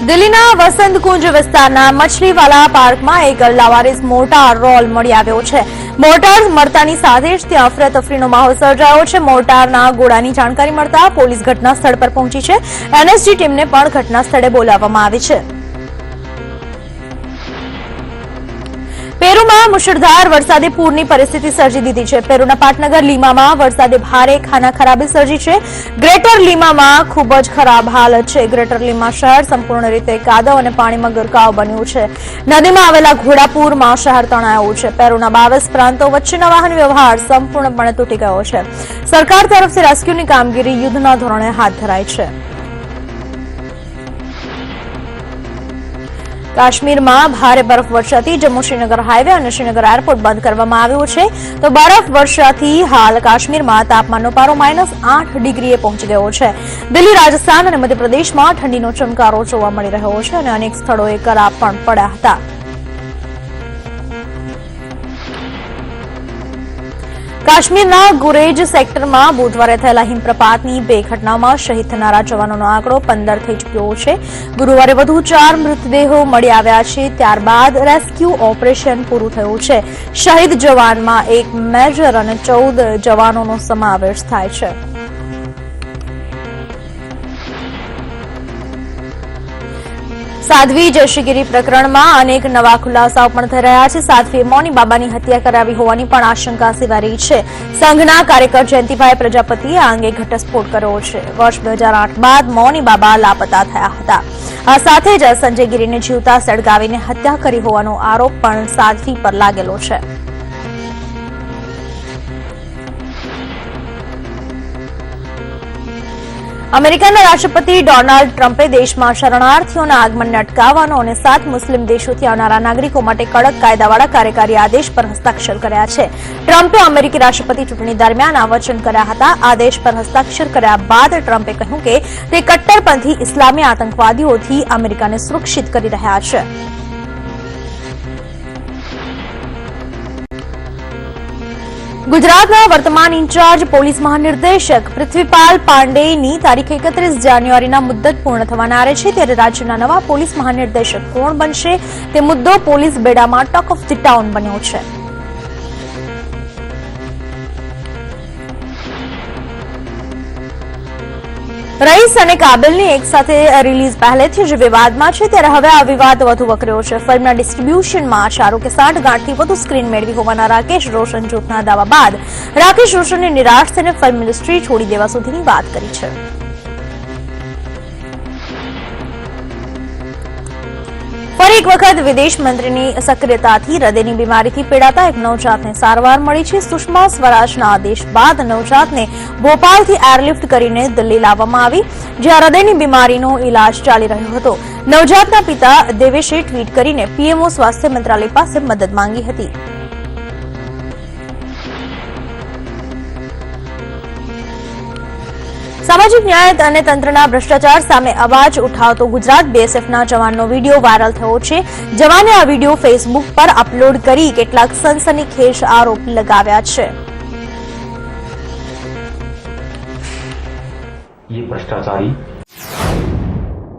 દિલ્હીના વસંતકુંજ વિસ્તારના મછલીવાલા પાર્કમાં એક લાવારીસ મોટાર રોલ મળી આવ્યો છે. મોટાર મળતાની સાથે જ ત્યાં અફરાતફરીનો માહોલ સર્જાયો છે. મોટારના ગોળાની જાણકારી મળતા પોલીસ ઘટના સ્થળ પર પહોંચી છે. એનએસજી ટીમને પણ ઘટના સ્થળે બોલાવવામાં આવી છે. પેરુમાં મુશળધાર વરસાદે પૂરની પરિસ્થિતિ સર્જી દીધી છે. પેરુના પાટનગર લીમામાં વરસાદે ભારે ખાનાખરાબી સર્જી છે. ગ્રેટર લીમામાં ખૂબ જ ખરાબ હાલત છે. ગ્રેટર લીમા શહેર સંપૂર્ણ રીતે કાદવ અને પાણીમાં ગરકાવ બન્યું છે. નદીમાં આવેલા ઘોડાપુરમાં શહેર તણાયું છે. પેરુના 22 પ્રાંતો વચ્ચેનો વાહન વ્યવહાર સંપૂર્ણપણે તૂટી ગયો છે. સરકાર તરફથી રેસ્ક્યુની કામગીરી યુદ્ધના ધોરણે હાથ ધરાઈ છે. કાશ્મીરમાં ભારે બરફ વર્ષાથી જમ્મુ શ્રીનગર હાઈવે અને શ્રીનગર એરપોર્ટ બંધ કરવામાં આવ્યું છે. તો બરફ વર્ષાથી હાલ કાશ્મીરમાં તાપમાનનો પારો -8 ડિગ્રીએ પહોંચી ગયો છે. દિલ્હી, રાજસ્થાન અને મધ્યપ્રદેશમાં ઠંડીનો ચમકારો જોવા મળી રહ્યો છે અને અનેક સ્થળોએ કરા પણ પડ્યા હતા. કાશ્મીરના ગુરેજ સેક્ટરમાં બુધવારે થયેલા હિમપ્રપાતની 2 ઘટનામાં શહીદ થનારા જવાનોનો આંકડો 15 થઈ ચૂક્યો છે. ગુરુવારે વધુ 4 મૃતદેહો મળી આવ્યા છે. ત્યારબાદ રેસ્ક્યુ ઓપરેશન પૂરું થયું છે. શહીદ જવાનમાં 1 મેજર અને 14 જવાનોનો સમાવેશ થાય છે. સાધ્વી જયશ્રીગીરી પ્રકરણમાં અનેક નવા ખુલાસાઓ પણ થઈ રહ્યા છે. સાધ્વીએ મૌની બાબાની હત્યા કરાવી હોવાની પણ આશંકા સેવાઈ રહી છે. સંઘના કાર્યકર જયંતિભાઈ પ્રજાપતિએ આ અંગે ઘટસ્ફોટ કર્યો છે. વર્ષ 2008 બાદ મૌની બાબા લાપતા થયા હતા. આ સાથે જ સંજય ગીરીને જીવતા સળગાવીને હત્યા કરી હોવાનો આરોપ પણ સાધ્વી પર લાગેલો છે. અમેરિકાના રાષ્ટ્રપતિ ડોનાલ્ડ ટ્રમ્પે દેશમાં શરણાર્થીઓના આગમનને અટકાવવાનો અને 7 મુસ્લિમ દેશોથી આવનારા નાગરિકો માટે કડક કાયદાવાળા કાર્યકારી આદેશ પર હસ્તાક્ષર કર્યા છે. ટ્રમ્પે અમેરિકી રાષ્ટ્રપતિ ચૂંટણી દરમિયાન આ વચન કર્યા હતા. આદેશ પર હસ્તાક્ષર કર્યા બાદ ટ્રમ્પે કહ્યું કે તે કટ્ટરપંથી ઇસ્લામી આતંકવાદીઓથી અમેરિકાને સુરક્ષિત કરી રહ્યા છે. ગુજરાતના વર્તમાન ઇન્ચાર્જ પોલીસ મહાનિર્દેશક પૃથ્વીપાલ પાંડેની તારીખ 31 જાન્યુઆરીના મુદ્દત પૂર્ણ થવાના આરે છે. ત્યારે રાજ્યના નવા પોલીસ મહાનિર્દેશક કોણ બનશે તે મુદ્દો પોલીસ બેડામાં ટોક ઓફ ધી ટાઉન બન્યો છે. રઈસ અને કાબિલની એક સાથે રિલીઝ પહેલેથી જ વિવાદમાં છે. ત્યારે હવે આ વિવાદ વધુ વકર્યો છે. ફિલ્મના ડિસ્ટ્રીબ્યુશનમાં કે 60 ગાંઠથી વધુ સ્ક્રીન મેળવી હોવાના રાકેશ રોશન જૂથના દાવા બાદ રાકેશ રોશને નિરાશ થઈને ફિલ્મ ઇન્ડસ્ટ્રી છોડી દેવા સુધીની વાત કરી છે. ફરી એક વખત વિદેશ મંત્રીની સક્રિયતાથી હૃદયની બીમારીથી પીડાતા એક નવજાતને સારવાર મળી છે. સુષ્મા સ્વરાજના આદેશ બાદ નવજાતને ભોપાલથી એરલિફ્ટ કરીને દિલ્હી લાવવામાં આવી, જ્યાં હૃદયની બીમારીનો ઇલાજ ચાલી રહ્યો હતો. નવજાતના પિતા દેવેશે ટ્વીટ કરીને પીએમઓ સ્વાસ્થ્ય મંત્રાલય પાસે મદદ માંગી હતી. સામાજિક ન્યાય અને તંત્રના ભ્રષ્ટાચાર સામે અવાજ ઉઠાવતો ગુજરાત બીએસએફના જવાનનો વીડિયો વાયરલ થયો છે. જવાને આ વીડિયો ફેસબુક પર અપલોડ કરી કેટલાક સનસનીખેજ આરોપ લગાવ્યા છે. ये भ्रष्टाचारी